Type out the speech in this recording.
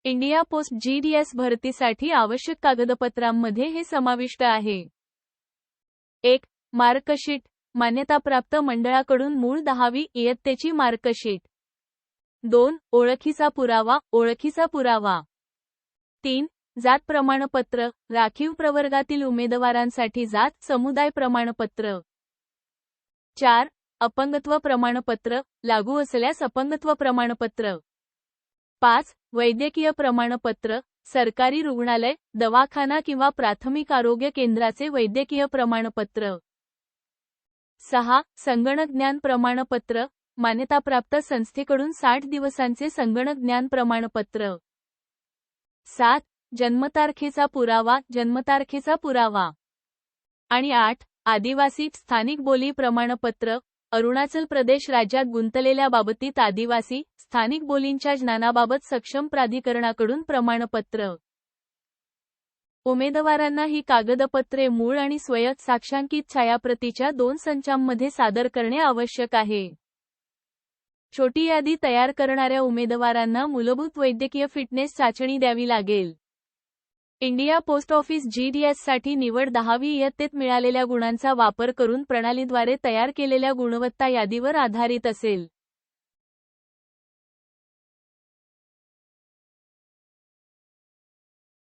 India post GDS भरतीसाठी आवश्यक कागदपत्रांमध्ये हे समाविष्ट आहे. 1. मार्कशीट, मान्यताप्राप्त मंडळाकडून मूळ 10वी इयत्तेची मार्कशीट. 2. ओळखीचा पुरावा, ओळखीचा पुरावा. 3. जात प्रमाणपत्र, राखीव प्रवर्गातील उमेदवारांसाठी जात समुदाय प्रमाणपत्र. 4. अपंगत्व प्रमाणपत्र, लागू असल्यास अपंगत्व प्रमाणपत्र. 5. वैद्यकीय प्रमाणपत्र, सरकारी रुग्णालय, दवाखाना किंवा प्राथमिक आरोग्य केंद्राचे वैद्यकीय प्रमाणपत्र. 6. संगणक ज्ञान प्रमाणपत्र, मान्यताप्राप्त संस्थेकडून 60 दिवसांचे संगणक ज्ञान प्रमाणपत्र. 7. जन्मतारखेचा पुरावा, जन्मतारखेचा पुरावा. आणि 8. आदिवासी स्थानिक बोली प्रमाणपत्र, अरुणाचल प्रदेश राज्यात गुंतलेल्या बाबतीत आदिवासी स्थानिक बोलींच्या ज्ञानाबाबत सक्षम प्राधिकरणाकडून प्रमाणपत्र. उमेदवारांना ही कागदपत्रे मूळ आणि स्वयं साक्षांकित छायाप्रतीच्या 2 संचांमध्ये सादर करणे आवश्यक आहे. छोटी यादी तयार करणाऱ्या उमेदवारांना मूलभूत वैद्यकीय फिटनेस चाचणी द्यावी लागेल. इंडिया पोस्ट ऑफिस GDSसाठी निवड 10वी इयत्तेत मिळालेल्या गुणांचा वापर करून प्रणालीद्वारे तयार केलेल्या गुणवत्ता यादीवर आधारित असेल.